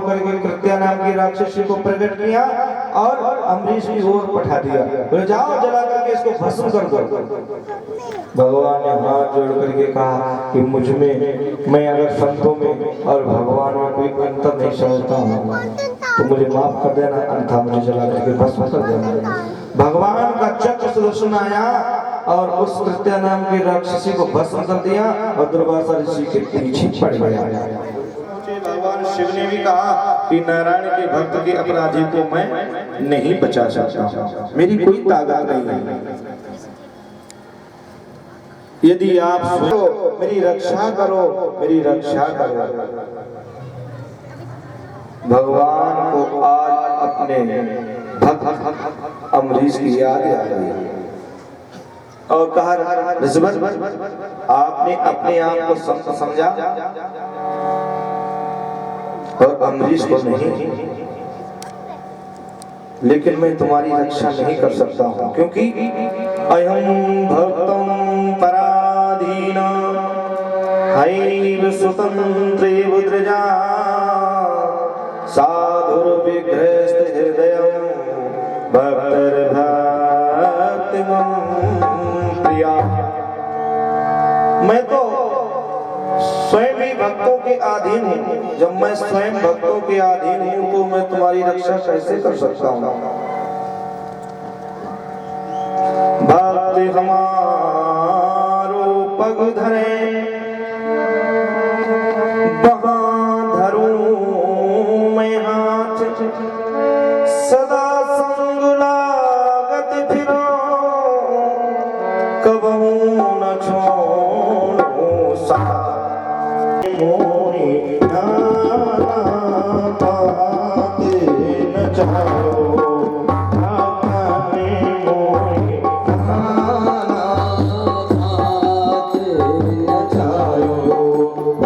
करके कृत्या नाम की राक्षसी को प्रकट किया और अम्बरीश की ओर पठा दिया। बोले जाओ जला करके इसको भस्म कर दो। भगवान ने हाथ जोड़ करके कहा कि मुझ में, मैं अगर संतों में और भगवान में कोई अंतर नहीं समझता हूँ तो मुझे माफ कर देना, अन्यथा मुझे जला करके भस्म कर देना। भगवान का चक्र सुदर्शन आया और उस कृत्या नाम की राक्षसी को भस्म कर दिया और दुर्वासा ऋषि के पीछे पड़ गया। भगवान शिव ने भी कहा कि नारायण के भक्त के अपराधी को मैं नहीं बचा सकता, मेरी कोई ताकत नहीं है। यदि आप सोचो मेरी रक्षा करो, मेरी रक्षा करो। भगवान को आज अपने भक्त अम्बरीश की याद आ गई और कहा ऋषभ आपने अपने आप को संत समझा और अम्बरीश को नहीं, लेकिन मैं तुम्हारी रक्षा नहीं कर सकता हूँ क्योंकि अयं भक्तं पराधीन हैव स्वतंत्रे बुद्रजा साधुर्विग्रहस्थ हृदयं भक्तर्भक्तिमं प्रिया। मैं तो स्वयं ही भक्तों के अधीन हूँ। जब मैं स्वयं भक्तों के अधीन हूँ तो मैं तुम्हारी रक्षा कैसे कर सकता हूँ। भक्ति हमारो पग धरे वहाँ धरूं मैं हाथ, सदा संग लागत फिरो कबहू न छोड़ो साथ। मोहि नाना पाते न जाओ, अपने मोहि नाना पाते न जाओ।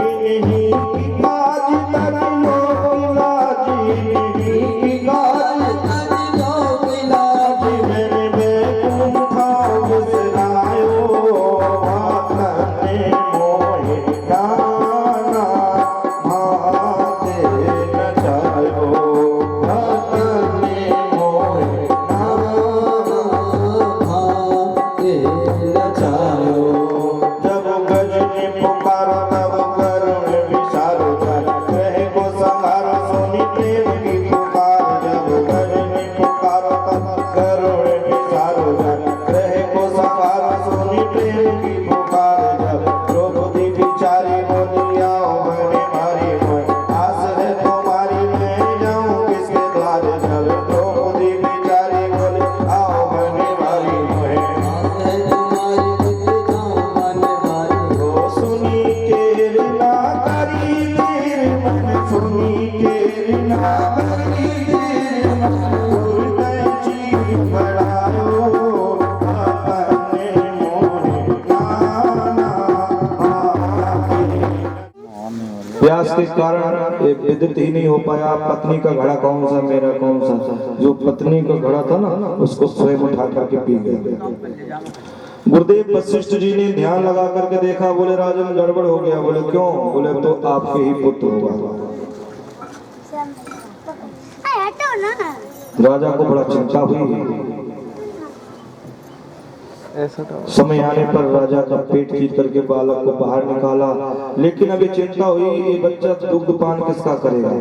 इन्हीं की काज कर लो इलाजी, इन्हीं की काज कर लो इलाजी। मेरे बेकुंठा बिसरायो, अपने मोहि नाना व्यास के कारण एक विदित ही नहीं हो पाया, पत्नी का घड़ा कौन सा मेरा कौन सा। जो पत्नी का घड़ा था ना उसको स्वयं उठा करके पी गया। गुरुदेव वशिष्ठ जी ने ध्यान लगा करके देखा, बोले राजन गड़बड़ हो गया। बोले क्यों? बोले तो आपके ही पुत्र होगा। राजा को बड़ा चिंता हुई। समय आने पर राजा का पेट चीर करके बालक को बाहर निकाला, लेकिन अभी चिंता हुई ये बच्चा दुग्धपान किसका करेगा।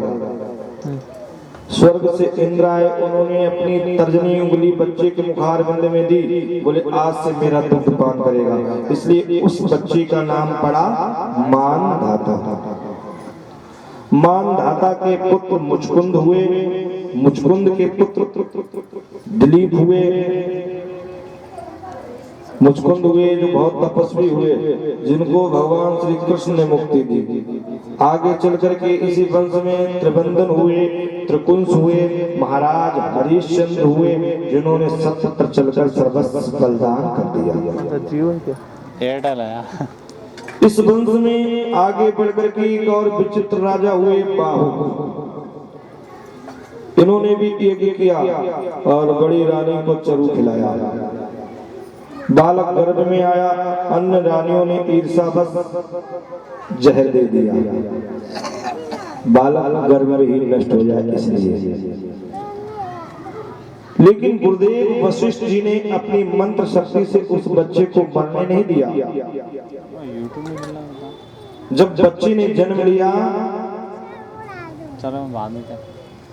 स्वर्ग से इंद्र आए, उन्होंने अपनी तर्जनी उंगली बच्चे के मुखारबिंद में दी। बोले आज से मेरा दुग्धपान करेगा। इसलिए उस बच्चे का नाम पड़ा मानधाता। मानधाता के पुत्र मुचकुंद हुए, मुचकुंद के पुत्र दिलीप हुए, मुचकुंद हुए जो बहुत तपस्वी हुए, जिनको भगवान श्री कृष्ण ने मुक्ति दी। आगे चल करके इसी वंश में त्रिबंधन हुए, त्रिकुंस हुए, महाराज हरिश्चंद्र हुए, जिन्होंने सत्य पर चलकर सर्वस्व बलिदान कर दिया। इस वंश में आगे बढ़कर के एक और विचित्र राजा हुए बाहु। इन्होंने भी यज्ञ किया और बड़ी रानी को चरू खिलाया। बालक गर्भ में आया, अन्य रानियों ने ईर्षावश जहर दे दिया। बालक गर्भ में ही नष्ट हो जाए इसलिए। लेकिन गुरुदेव वशिष्ठ जी ने अपनी मंत्र शक्ति से उस बच्चे को मरने नहीं दिया। जब बच्चे ने जन्म लिया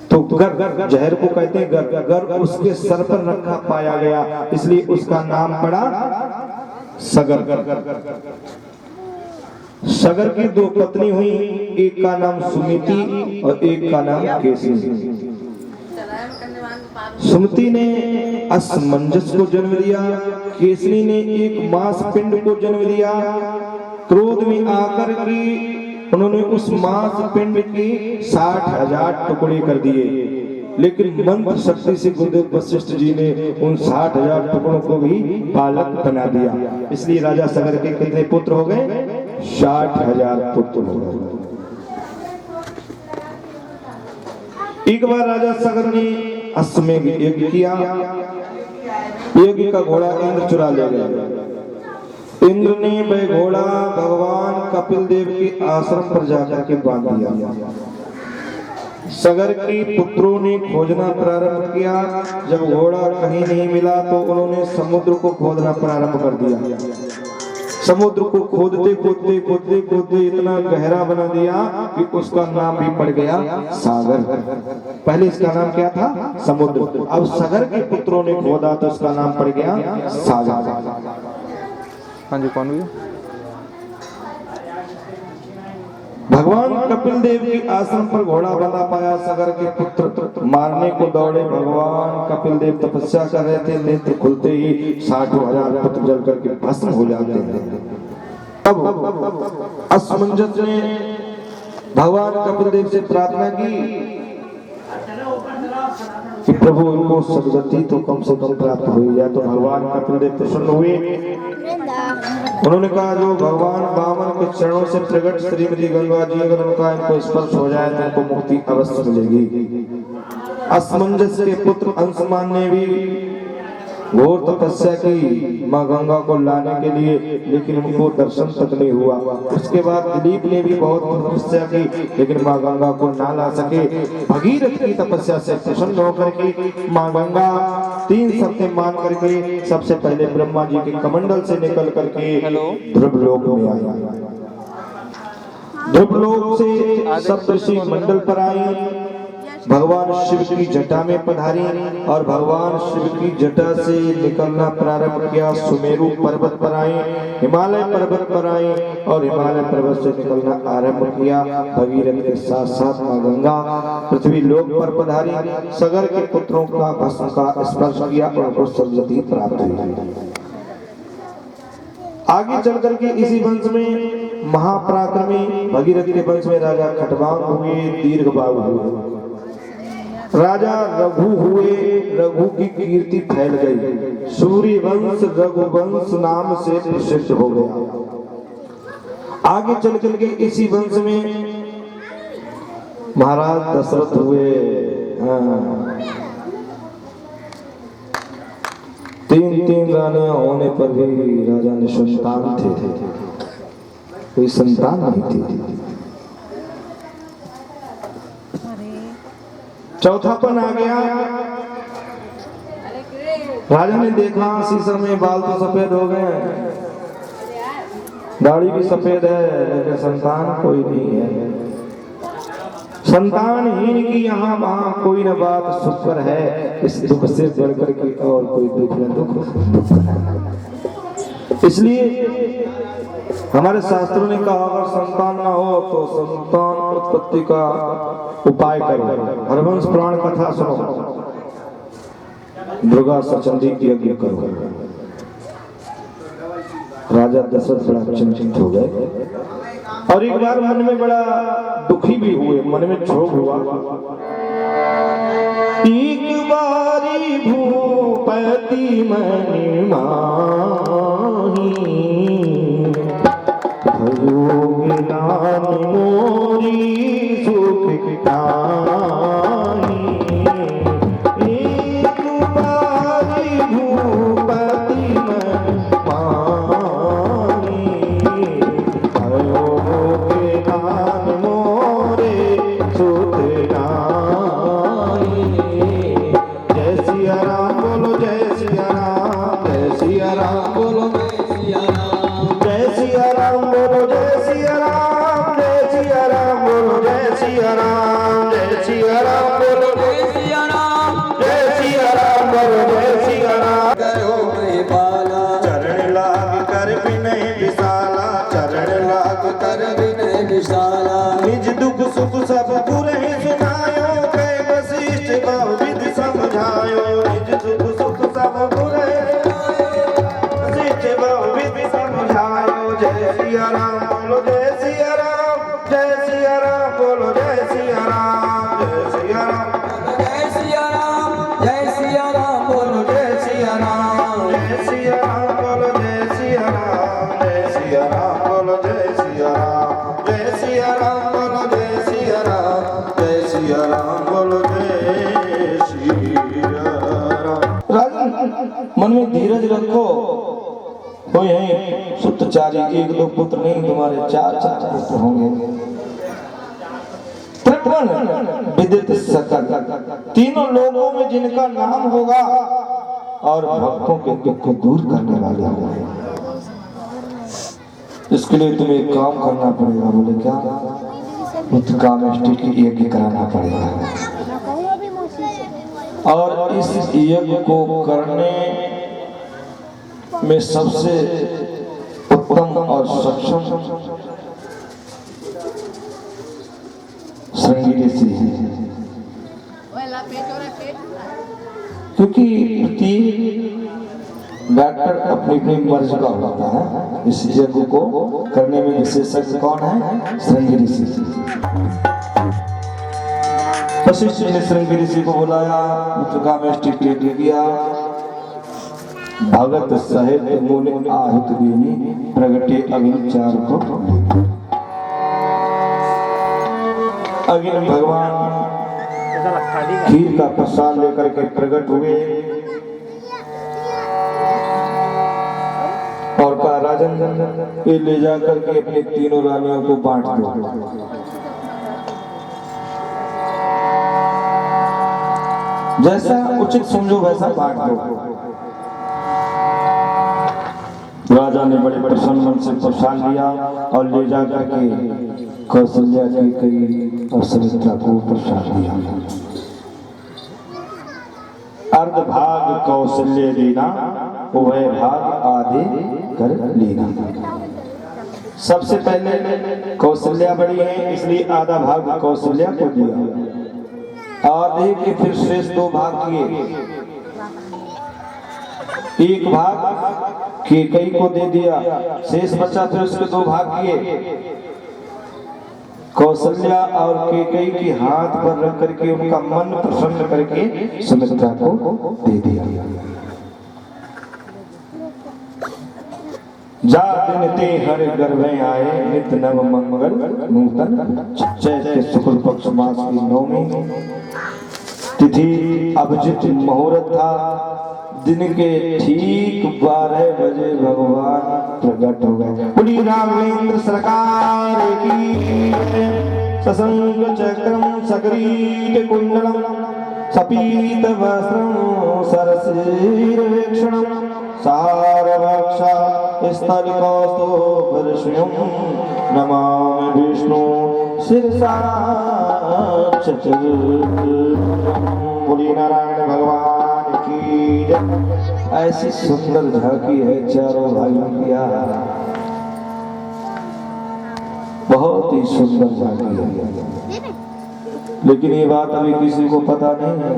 तो गर जहर को कहते हैं गर उसके सर पर रखा पाया गया, इसलिए उसका नाम पड़ा सगर। सगर की दो पत्नी हुई, एक का नाम सुमिति और एक का नाम केसरी। सुमति ने असमंजस को जन्म दिया, केसरी ने एक मांस पिंड को जन्म दिया। क्रोध में आकर के उन्होंने उस मांस पिंड के 60,000 टुकड़े कर दिए, लेकिन मंत्र शक्ति से गुरुदेव वशिष्ठ जी ने उन 60,000 टुकड़ों को भी बालक बना दिया। इसलिए राजा सगर के कितने पुत्र हो गए? 60,000 पुत्र हो गए। एक बार राजा सगर ने अश्वमेध यज्ञ किया, यज्ञ का घोड़ा इंद्र चुरा ले गया। इंद्र ने वह घोड़ा भगवान कपिल देव के आश्रम पर जाकर के बांध दिया। सगर के पुत्रों ने खोजना प्रारंभ किया। जब घोड़ा कहीं नहीं मिला तो उन्होंने समुद्र को खोदना प्रारंभ कर दिया। समुद्र को खोदते खोदते खोदते खोदते इतना गहरा बना दिया कि उसका नाम भी पड़ गया सागर। पहले इसका नाम क्या था? समुद्र। अब सगर के पुत्रों ने खोदा तो उसका नाम पड़ गया सागर। हाँ जी, कौन भी? भगवान कपिल देव के आश्रम पर घोड़ा बंधा पाया सगर के पुत्र मारने को दौड़े। भगवान कपिल देव तपस्या कर रहे थे, नेत्र खुलते ही 60,000 पुत्र जल करके भस्म हो जाते हैं। अब असमंजस ने भगवान कपिल देव से प्रार्थना की कि प्रभु इनको सदगति तो कम से कम प्राप्त हुई जाए। तो भगवान कपिल देव प्रसन्न हुए। उन्होंने कहा जो भगवान वामन के चरणों से प्रकट श्रीमती गंगा जी अगर उनका इनको स्पर्श हो जाए तो इनको मुक्ति अवश्य मिलेगी। असमंजस के पुत्र अंशुमान ने भी घोर तपस्या की माँ गंगा को लाने के लिए, लेकिन उनको दर्शन तक नहीं हुआ। उसके बाद दिलीप ने भी बहुत तपस्या की, लेकिन माँ गंगा को ना ला सके। भगीरथ की तपस्या से प्रसन्न होकर के माँ गंगा 3 शर्तें मान करके सबसे पहले ब्रह्मा जी के कमंडल से निकल करके ध्रुवलोक में आई। ध्रुवलोक से सप्तऋषि मंडल पर आई, भगवान शिव की जटा में पधारी और भगवान शिव की जटा से निकलना प्रारंभ किया। सुमेरु पर्वत पर आए, हिमालय पर्वत पर आए और हिमालय पर्वत से निकलना आरंभ किया। भगीरथ के साथ साथ मां गंगा पृथ्वी लोक पर पधारी, सगर के पुत्रों का भस्म का स्पर्श किया और उनको सद्गति प्राप्त हुई। आगे चल करके इसी वंश में महापराक्रमी भगीरथ के वंश में राजा खटवांग हुए, दीर्घबाहु हुए, राजा रघु हुए। रघु की कीर्ति फैल गई, सूर्य वंश रघुवंश नाम से प्रसिद्ध हो गया। आगे चल चल के इसी वंश में महाराज दशरथ हुए। 3 रानियां होने पर भी राजा ने संतान थे, कोई संतान नहीं थी। चौथापन आ गया। राजा ने देखा शीशम में बाल तो सफेद हो गए, दाढ़ी भी सफेद है, लेकिन संतान कोई नहीं है। संतानहीन की यहाँ वहाँ कोई न बात सुपर है, इस दुख से बढ़कर के और कोई दुख न दुख है। इसलिए हमारे शास्त्रों ने कहा अगर संतान ना हो तो संतान उत्पत्ति का उपाय करो। हरवंश पुराण कथा सुनो, दुर्गा सचंडी यज्ञ करो। राजा दशरथ बड़ा चिंतित हो गए और एक बार मन में बड़ा दुखी भी हुए, मन में क्षोभ हुआ। एक बारी भूपति मन माही, भयोग नाम मोरी सुख पाई। एक बारी भूपति मन माही, भयोग नाम मोरे सिया राम, जय सिया राम, बोलो जय सिया राम, जय सिया राम, बोलो जय सिया राम। करो महिपाला, चरण लाग कर विनय विशाला, चरण लाग कर विनय विशाला, निज दुख सुख सब पुरहि सुनायो, कह वशिष्ठ बहुविध समझायो, निज दुख सुख सब पुरहि वशिष्ठ बहुविध समझायो। जय सिया राम, बोलो जय सिया राम, जय सिया राम, बोलो जय सिया राम, जय सिया राम, जय सिया राम, जय सिया राम, बोलो जय सिया राम, जय सिया राम, बोलो जय सिया राम, जय सिया राम, बोलो जय सिया राम, जय सिया राम, बोलो जय सिया राम, जय सिया राम, बोलो जय सिया राम। राजन, मन में धीरज रखो, हो यही सुतचारी, एक दो पुत्र नहीं, तुम्हारे चार पुत्र होंगे। त्रिभुवन विदित सकल, तीनों लोगों में जिनका नाम होगा और भक्तों के दुख को दूर करने वाले होंगे। इसके लिए तुम्हें एक काम करना पड़ेगा। बोले क्या? उत्कामेष्टि की यज्ञ कराना पड़ेगा, और इस यज्ञ को करने में सबसे उत्तम और सक्षम श्रृंगी ऋषि है, क्योंकि प्रत्येक डॉक्टर अपनी अपनी मर्ज का होता है। इस यज्ञ को करने में विशेषज्ञ कौन है? श्रृंगी ऋषि। वशिष्ठ ने श्रृंगी ऋषि को बुलाया, उत्कामेष्टि यज्ञ किया। भगत सहित मुनि आहुति देनी, प्रगटे अग्नि चार को। अग्नि भगवान खीर का प्रसाद लेकर के प्रकट हुए और कहा, राजन ये ले जाकर के अपनी तीनों रानियों को बांट दो। जैसा उचित समझो वैसा बांट दो। राजा ने बड़े प्रसन्न मन से प्रसाद लिया और ले जाकर के कौशल्या की कई और सुमित्रा को प्रसाद दिया। अर्ध भाग कौशल्य देना, वह भाग आधे कर लेना। सबसे पहले कौशल्या बड़ी है, इसलिए आधा भाग कौशल्या को दिया। आधे के फिर शेष दो भाग किए। एक भाग केकई को दे दिया, शेष बचा, फिर उसके दो भाग किए। कौशल्या और केकई के हाथ पर रख करके उनका मन प्रसन्न करके सुमित्रा को दे दिया। जा दिन ते हर गर्भे आए, नित नव मंगल नूतन। चैत्र शुक्ल पक्ष मास की नवमी तिथि अभिजित मुहूर्त था। दिन के ठीक 12 बजे भगवान प्रकट हो गए। बोली राघवेंद्र सरकार की। सशंक चक्रम सगरीट कुंडलम सपीत वस्त्रम सरसीरवेक्षणम सारवक्षा स्थल कौस्तुभरश्मियं नमामि विष्णु शिरसा बोली नारायण भगवान की जय। ऐसी सुंदर झांकी है चारों भाइयों की, बहुत ही सुंदर झांकी है। लेकिन ये बात अभी किसी को पता नहीं है।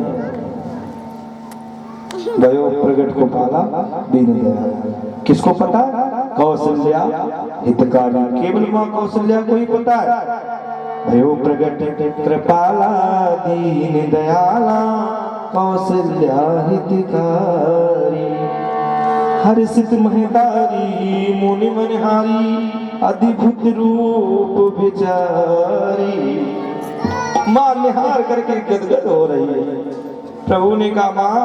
भयो प्रगट को पाला दीनदयाल, किसको पता? कौशल्या हितकारी, केवल मां कौशल्या को ही पता है। भयो प्रगट कृपाला दीन दयाला, कौशल्या हितकारी। हर्षित महतारी मुनि मनहारी, अद्भुत रूप विचारी। मां निहार करके गदगद हो रही है। प्रभु ने कहा, मां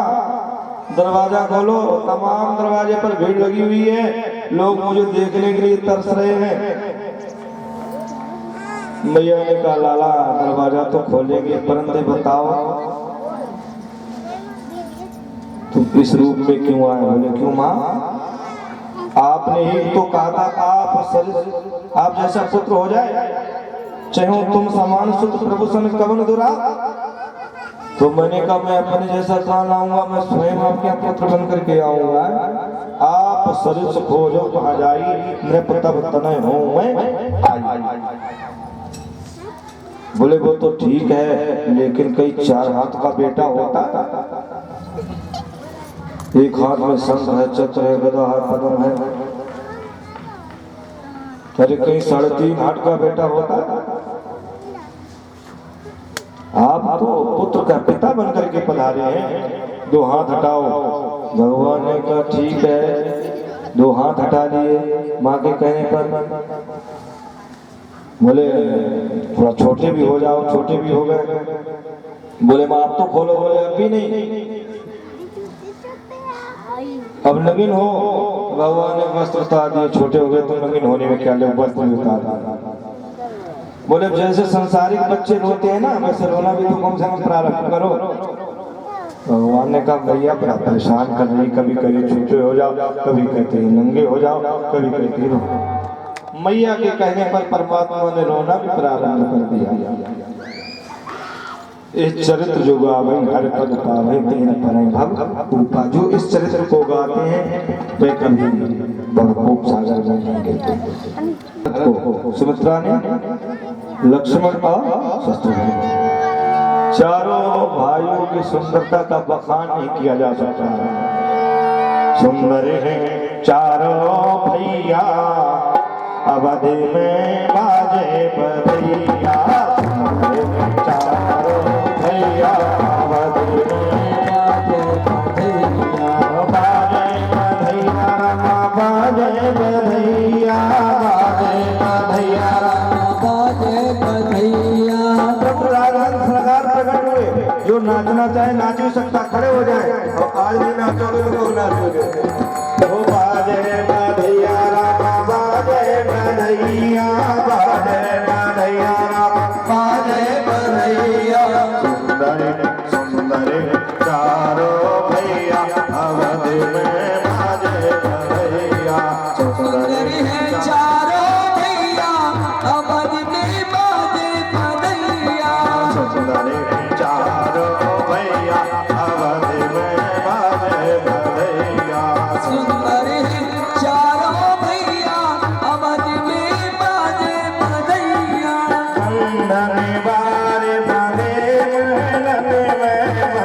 दरवाजा खोलो। तमाम दरवाजे पर भीड़ लगी हुई है, लोग मुझे देखने के लिए तरस रहे हैं। मैया ने कहा, लाला दरवाजा तो खोलेंगे, परंतु बताओ तुम इस रूप में क्यों आए? बोले क्यों माँ? आपने ही तो कहा था आप जैसा पुत्र हो जाए, चाहे तुम समान सुत प्रभु सन कवन दुरा। तो मैंने कहा मैं अपने जैसा कहाँ लाऊंगा, मैं स्वयं आपके पुत्र बन करके आऊंगा। आप सरिस खोजो कहाँ जाई, नृप तब तनय हूँ मैं आई। बोले वो तो ठीक है, लेकिन कई 4 हाथ का बेटा होता, एक हाथ में शंख है, चक्र है, गदा है, पद्म है, अरे कहीं 3.5 हाथ का बेटा होता। आप तो पुत्र का पिता बनकर के पधारे हैं, 2 हाथ हटाओ। भगवान ने कहा ठीक है, 2 हाथ हटा लिए। माँ के कहने पर बोले थोड़ा छोटे भी हो जाओ, छोटे भी हो गए। बोले माँ आप तो खोलो। बोले अभी नहीं, अब नवीन हो। भगवान ने वस्त्र उतार दिए, छोटे हो गए तो नवीन होने में क्या ले, वस्त्र उतार दिया। बोले जैसे संसारिक बच्चे रोते हैं ना, वैसे रोना भी तो कम से कम प्रारंभ करो। भगवान ने कहा भैया बड़ा परेशान कर रही, कभी कभी छोटे हो जाओ, कभी कहते हैं नंगे हो जाओ, कभी कहते रो। मैया के कहने पर परमात्मा ने रोना भी प्रारंभ कर दिया। इस चरित्र जो गावे हर पद पावे तेन परम भव रूपा। जो इस चरित्र को गाते हैं वे कभी भवभूप सागर में नहीं गिरते। सुमित्रा ने लक्ष्मण और शत्रुघ्न चारों भाइयों की सुंदरता का बखान नहीं किया जा सकता। सुंदर है चारों भैया, अवधि में बाजे बधैया। चारों भैया अवधि में बाजे बधैया, बाजे बधैया रमा बाजे बधैया, बाजे बधैया रमा बाजे बधैया। प्रकट हुए, जो नाचना चाहे नाच भी सकता, खड़े हो जाए। और आज नहीं नाचोगे तो नाचोगे। तो बाजे बधैया रमा बाजे बधैया, बाजे बधैया रमा बाजे बधैया। सुंदर सुंदर चारों भैया, अवधि में बाजे बधैया। सुंदर है चारों भैया, अवधि में बाजे बधैया। सुंदर चारों भैया, अवधि में बाजे बधैया। सुंदर चारों भैया, अवधि में बाजे बधैया। बंदने वाले बंदे मनन में,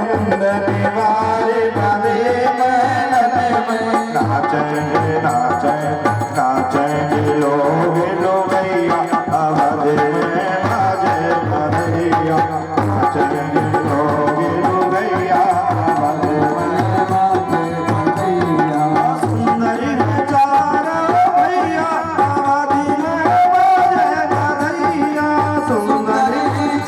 बंदने वाले बंदे मनन में। नाचेंगे नाचेंगे नाचेंगे लोग लोगैया, अवधि में बाजे बधैया। नाचेंगे लोग लोगैया, अवधि में बाजे बधैया। सुंदर चारों भैया, अवधि में बाजे बधैया। सुंदर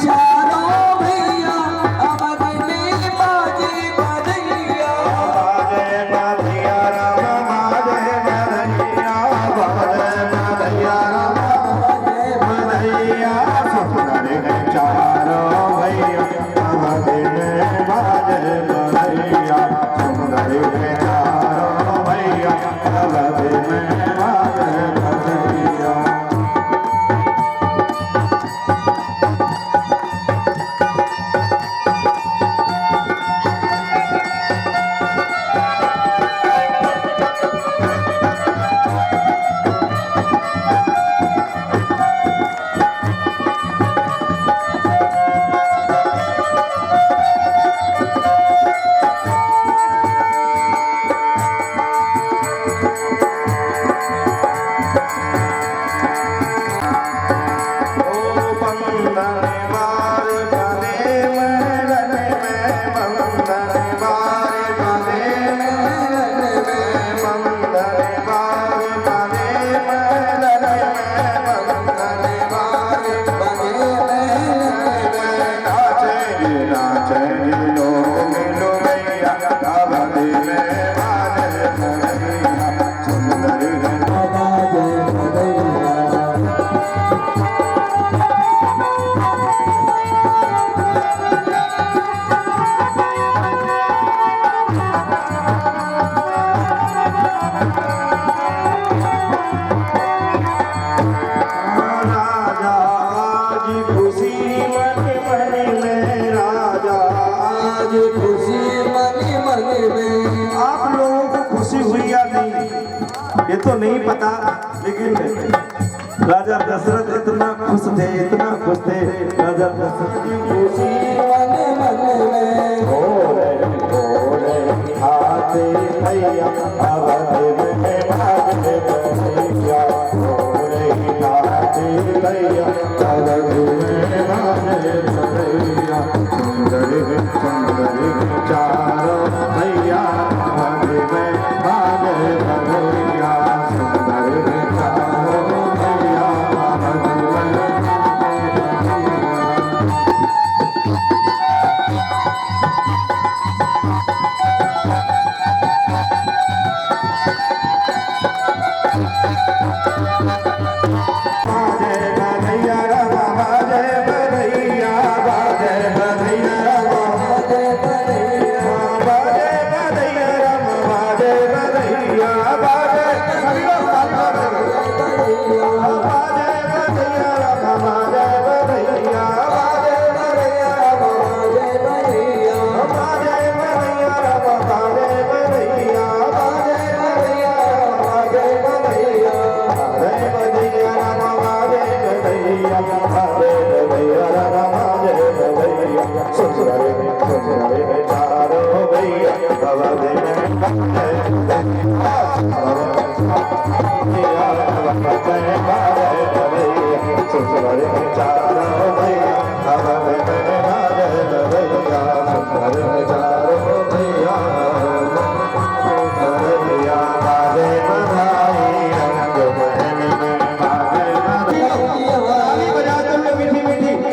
चारों भैया, अवधि में बाजे बधैया। बाजे बधैया रमा बाजे बधैया, बाजे बधैया रमा बाजे बधैया। सुंदर चारों भैया, अवधि में बाजे बधैया। सुंदर चारों भैया, अवधि में बाजे बधैया। खुशी मन में राजा, आज खुशी मन में। आप लोगों को खुशी हुई या नहीं ये तो नहीं पता, लेकिन राजा दशरथ इतना खुश थे, इतना खुश थे। राजा दशरथ की खुशी मन में हाथे भैया अवध में भागले भैया, हाथे भैया अवध में भागले भैया। सुंदर सुंदर चारों भैया अवध में भागले भैया, सुंदर चारों भैया अवध में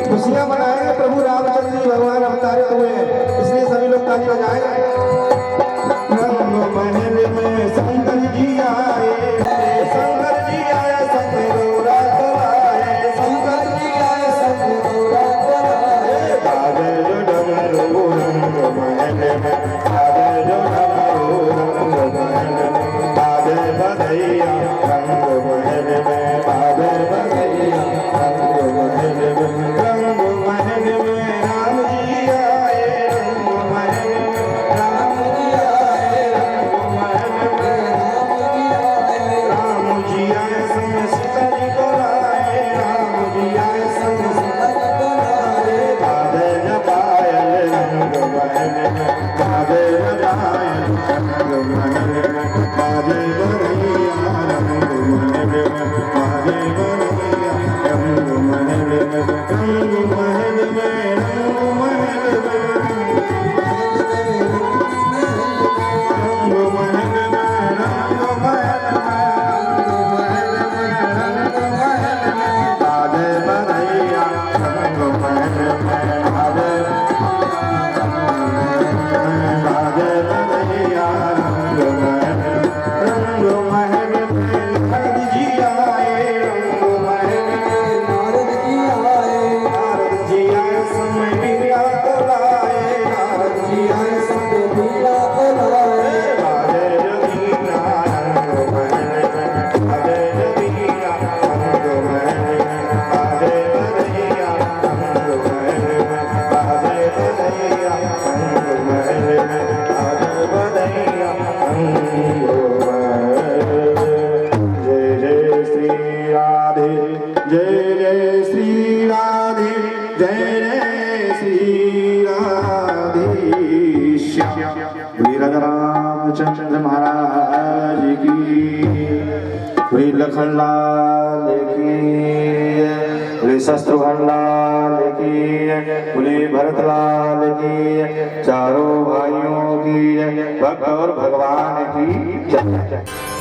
खुशियां मनाएंगे। प्रभु रामचंद्र जी भगवान अवतारित हुए हैं, इसलिए सभी लोग ताली बजाएंगे। रंग महल में शंकर जी आए, शंकर जी आए संग गौरा को आए, शंकर जी आए संग गौरा को आए। बाजे जो डमरू रंग महल में, बाजे जो डमरू रंग महल में, बाजे बधैया रंग महल में, बाजे बधैया रंग महल में। रामचंद्र महाराज की, श्री लखन लाल की, श्री शत्रुघ्न लाल की, श्री भरत लाल की, चारों भाइयों की, भक्त और भगवान की जय।